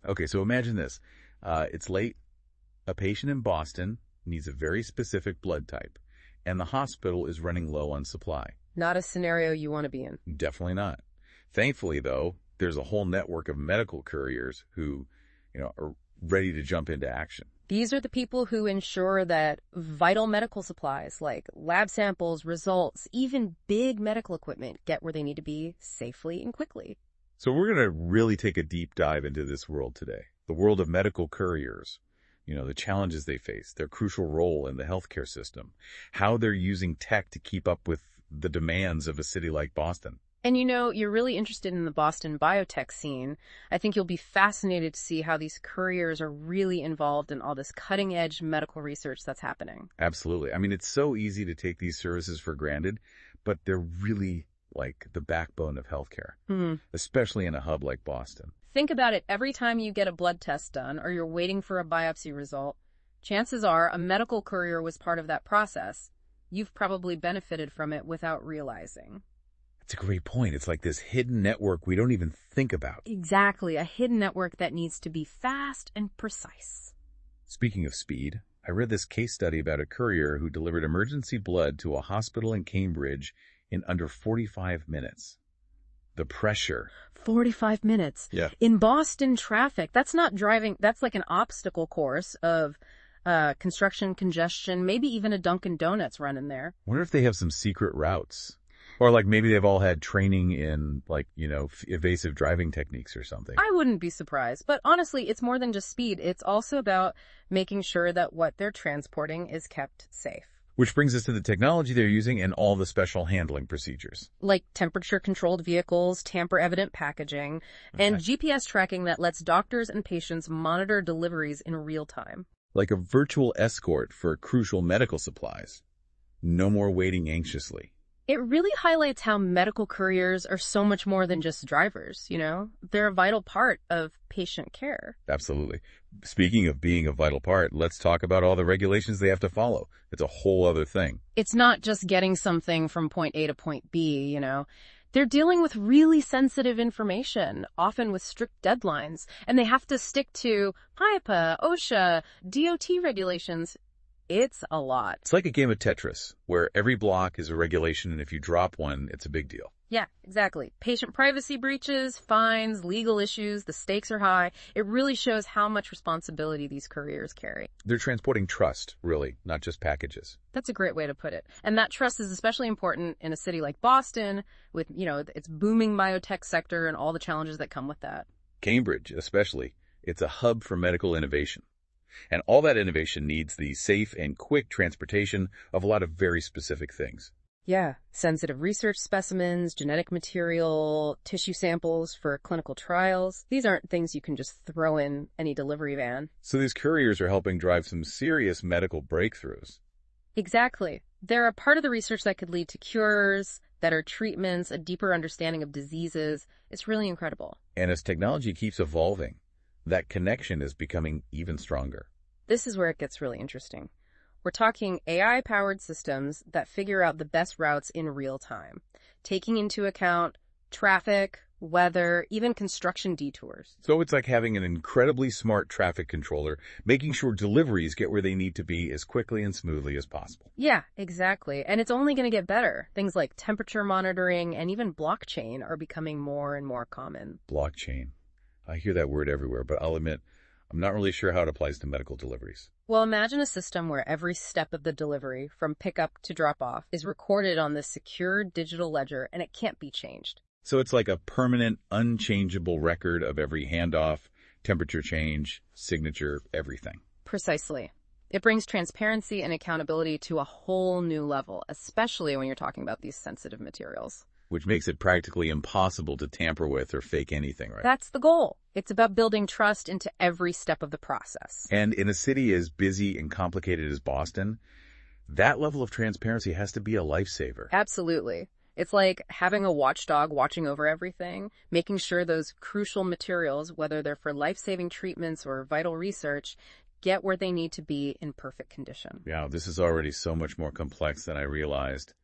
Okay, so imagine this. It's late. A patient in Boston needs a very specific blood type, and the hospital is running low on supply. Not a scenario you want to be in. Definitely not. Thankfully, though, there's a whole network of medical couriers who, are ready to jump into action. These are the people who ensure that vital medical supplies like lab samples, results, even big medical equipment get where they need to be safely and quickly. So we're going to really take a deep dive into this world today, the world of medical couriers, the challenges they face, their crucial role in the healthcare system, how they're using tech to keep up with the demands of a city like Boston. And you're really interested in the Boston biotech scene. I think you'll be fascinated to see how these couriers are really involved in all this cutting-edge medical research that's happening. Absolutely. I mean, it's so easy to take these services for granted, but they're really like the backbone of healthcare, especially in a hub like Boston. Think about it. Every time you get a blood test done or you're waiting for a biopsy result, chances are a medical courier was part of that process. You've probably benefited from it without realizing. That's a great point. It's like this hidden network we don't even think about. Exactly. A hidden network that needs to be fast and precise. Speaking of speed, I read this case study about a courier who delivered emergency blood to a hospital in Cambridge in under 45 minutes. The pressure. 45 minutes. Yeah. In Boston traffic, that's not driving, that's like an obstacle course of construction, congestion, maybe even a Dunkin' Donuts run in there. Wonder if they have some secret routes. Or like maybe they've all had training in evasive driving techniques or something. I wouldn't be surprised. But honestly, it's more than just speed. It's also about making sure that what they're transporting is kept safe. Which brings us to the technology they're using and all the special handling procedures. Like temperature-controlled vehicles, tamper-evident packaging, and GPS tracking that lets doctors and patients monitor deliveries in real time. Like a virtual escort for crucial medical supplies. No more waiting anxiously. It really highlights how medical couriers are so much more than just drivers, They're a vital part of patient care. Absolutely. Speaking of being a vital part, let's talk about all the regulations they have to follow. It's a whole other thing. It's not just getting something from point A to point B, They're dealing with really sensitive information, often with strict deadlines, and they have to stick to HIPAA, OSHA, DOT regulations. It's a lot. It's like a game of Tetris, where every block is a regulation, and if you drop one, it's a big deal. Yeah, exactly. Patient privacy breaches, fines, legal issues, the stakes are high. It really shows how much responsibility these couriers carry. They're transporting trust, really, not just packages. That's a great way to put it. And that trust is especially important in a city like Boston with, its booming biotech sector and all the challenges that come with that. Cambridge, especially. It's a hub for medical innovation. And all that innovation needs the safe and quick transportation of a lot of very specific things. Yeah, sensitive research specimens, genetic material, tissue samples for clinical trials. These aren't things you can just throw in any delivery van. So these couriers are helping drive some serious medical breakthroughs. Exactly. They're a part of the research that could lead to cures, better treatments, a deeper understanding of diseases. It's really incredible. And as technology keeps evolving, that connection is becoming even stronger. This is where it gets really interesting. We're talking AI-powered systems that figure out the best routes in real time, taking into account traffic, weather, even construction detours. So it's like having an incredibly smart traffic controller, making sure deliveries get where they need to be as quickly and smoothly as possible. Yeah, exactly. And it's only going to get better. Things like temperature monitoring and even blockchain are becoming more and more common. Blockchain. I hear that word everywhere, but I'll admit, I'm not really sure how it applies to medical deliveries. Well, imagine a system where every step of the delivery, from pickup to drop-off, is recorded on this secure digital ledger, and it can't be changed. So it's like a permanent, unchangeable record of every handoff, temperature change, signature, everything. Precisely. It brings transparency and accountability to a whole new level, especially when you're talking about these sensitive materials. Which makes it practically impossible to tamper with or fake anything, right? That's the goal. It's about building trust into every step of the process. And in a city as busy and complicated as Boston, that level of transparency has to be a lifesaver. Absolutely. It's like having a watchdog watching over everything, making sure those crucial materials, whether they're for life-saving treatments or vital research, get where they need to be in perfect condition. Yeah, this is already so much more complex than I realized.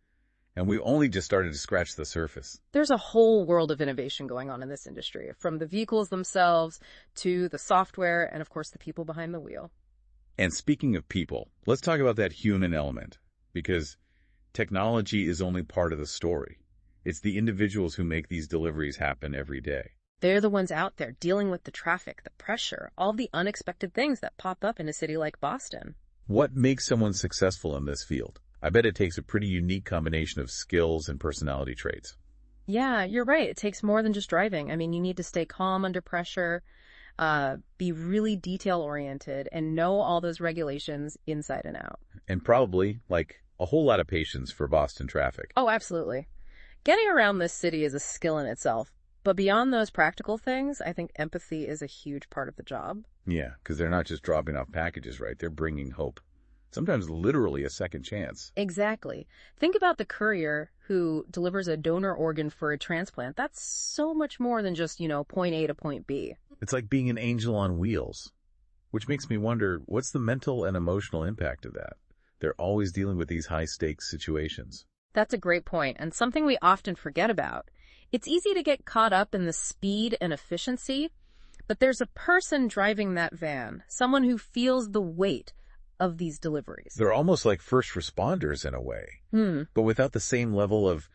And we only just started to scratch the surface. There's a whole world of innovation going on in this industry, from the vehicles themselves to the software and, of course, the people behind the wheel. And speaking of people, let's talk about that human element, because technology is only part of the story. It's the individuals who make these deliveries happen every day. They're the ones out there dealing with the traffic, the pressure, all the unexpected things that pop up in a city like Boston. What makes someone successful in this field? I bet it takes a pretty unique combination of skills and personality traits. Yeah, you're right. It takes more than just driving. I mean, you need to stay calm under pressure, be really detail-oriented, and know all those regulations inside and out. And probably, like, a whole lot of patience for Boston traffic. Oh, absolutely. Getting around this city is a skill in itself. But beyond those practical things, I think empathy is a huge part of the job. Yeah, because they're not just dropping off packages, right? They're bringing hope. Sometimes literally a second chance. Exactly. Think about the courier who delivers a donor organ for a transplant. That's so much more than just, point A to point B. It's like being an angel on wheels, which makes me wonder, what's the mental and emotional impact of that? They're always dealing with these high-stakes situations. That's a great point, and something we often forget about. It's easy to get caught up in the speed and efficiency, but there's a person driving that van, someone who feels the weight of these deliveries. They're almost like first responders in a way, but without the same level of,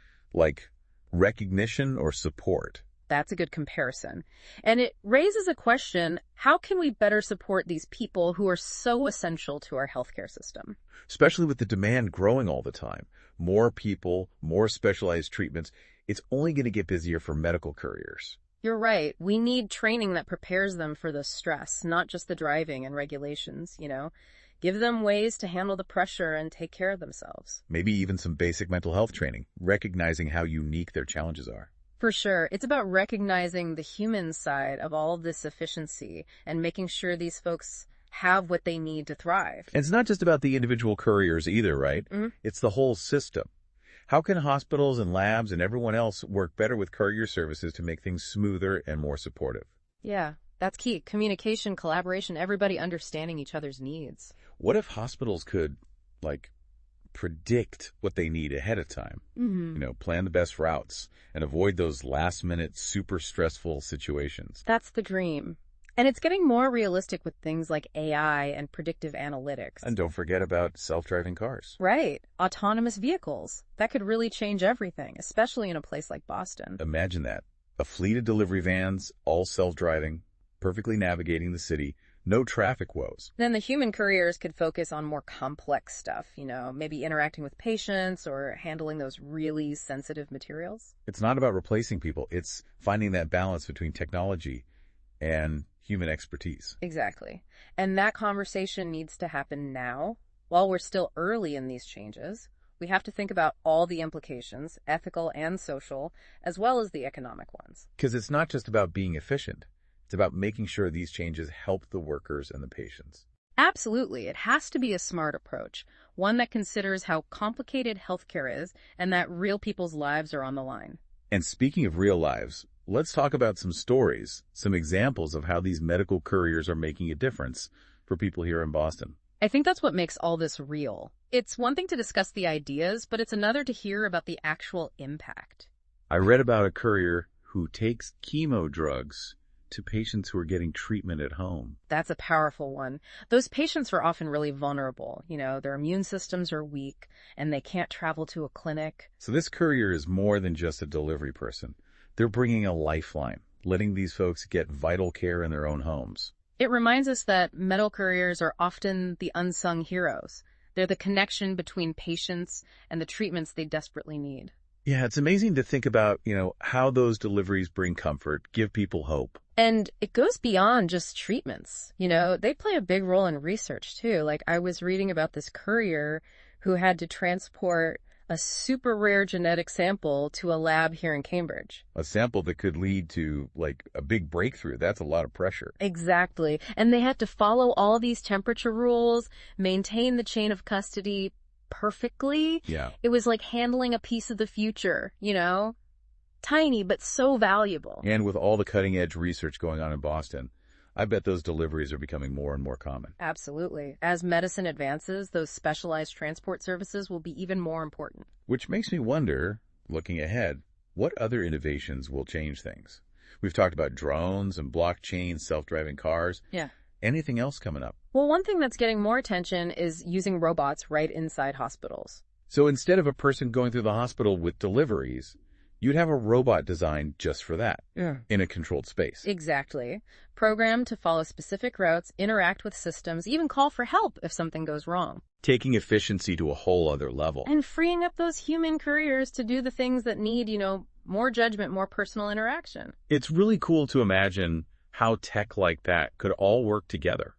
recognition or support. That's a good comparison. And it raises a question, how can we better support these people who are so essential to our healthcare system? Especially with the demand growing all the time. More people, more specialized treatments. It's only going to get busier for medical couriers. You're right. We need training that prepares them for the stress, not just the driving and regulations, Give them ways to handle the pressure and take care of themselves. Maybe even some basic mental health training, recognizing how unique their challenges are. For sure. It's about recognizing the human side of all of this efficiency and making sure these folks have what they need to thrive. And it's not just about the individual couriers either, right? It's the whole system. How can hospitals and labs and everyone else work better with courier services to make things smoother and more supportive? Yeah, that's key. Communication, collaboration, everybody understanding each other's needs. What if hospitals could, predict what they need ahead of time? Plan the best routes and avoid those last-minute, super stressful situations. That's the dream. And it's getting more realistic with things like AI and predictive analytics. And don't forget about self-driving cars. Right. Autonomous vehicles. That could really change everything, especially in a place like Boston. Imagine that. A fleet of delivery vans, all self-driving, perfectly navigating the city, no traffic woes. Then the human couriers could focus on more complex stuff, maybe interacting with patients or handling those really sensitive materials. It's not about replacing people. It's finding that balance between technology and human expertise. Exactly. And that conversation needs to happen now. While we're still early in these changes, we have to think about all the implications, ethical and social, as well as the economic ones. Because it's not just about being efficient. It's about making sure these changes help the workers and the patients. Absolutely. It has to be a smart approach, one that considers how complicated healthcare is and that real people's lives are on the line. And speaking of real lives, let's talk about some stories, some examples of how these medical couriers are making a difference for people here in Boston. I think that's what makes all this real. It's one thing to discuss the ideas, but it's another to hear about the actual impact. I read about a courier who takes chemo drugs to patients who are getting treatment at home. That's a powerful one. Those patients are often really vulnerable. Their immune systems are weak and they can't travel to a clinic. So this courier is more than just a delivery person. They're bringing a lifeline, letting these folks get vital care in their own homes. It reminds us that medical couriers are often the unsung heroes. They're the connection between patients and the treatments they desperately need. Yeah, it's amazing to think about, how those deliveries bring comfort, give people hope. And it goes beyond just treatments. They play a big role in research, too. I was reading about this courier who had to transport a super rare genetic sample to a lab here in Cambridge. A sample that could lead to, a big breakthrough. That's a lot of pressure. Exactly. And they had to follow all these temperature rules, maintain the chain of custody perfectly. Yeah. It was like handling a piece of the future, Tiny, but so valuable. And with all the cutting-edge research going on in Boston, I bet those deliveries are becoming more and more common. Absolutely. As medicine advances, those specialized transport services will be even more important. Which makes me wonder, looking ahead, what other innovations will change things? We've talked about drones and blockchain, self-driving cars. Yeah. Anything else coming up? Well, one thing that's getting more attention is using robots right inside hospitals. So instead of a person going through the hospital with deliveries, you'd have a robot designed just for that. Yeah. In a controlled space. Exactly. Programmed to follow specific routes, interact with systems, even call for help if something goes wrong. Taking efficiency to a whole other level. And freeing up those human couriers to do the things that need, more judgment, more personal interaction. It's really cool to imagine how tech like that could all work together,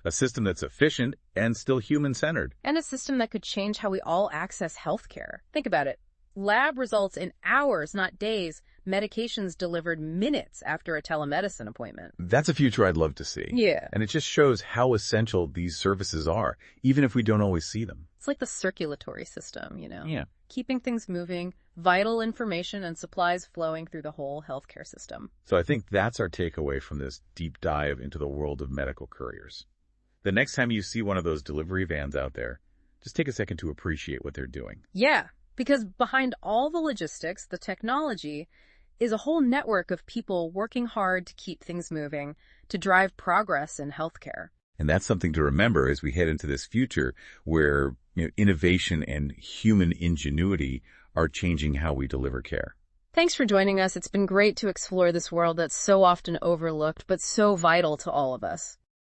a system that's efficient and still human-centered. And a system that could change how we all access healthcare. Think about it. Lab results in hours, not days. Medications delivered minutes after a telemedicine appointment. That's a future I'd love to see. Yeah. And it just shows how essential these services are, even if we don't always see them. It's like the circulatory system, Yeah. Keeping things moving, vital information and supplies flowing through the whole healthcare system. So I think that's our takeaway from this deep dive into the world of medical couriers. The next time you see one of those delivery vans out there, just take a second to appreciate what they're doing. Yeah, because behind all the logistics, the technology, is a whole network of people working hard to keep things moving, to drive progress in healthcare. And that's something to remember as we head into this future where innovation and human ingenuity are changing how we deliver care. Thanks for joining us. It's been great to explore this world that's so often overlooked, but so vital to all of us.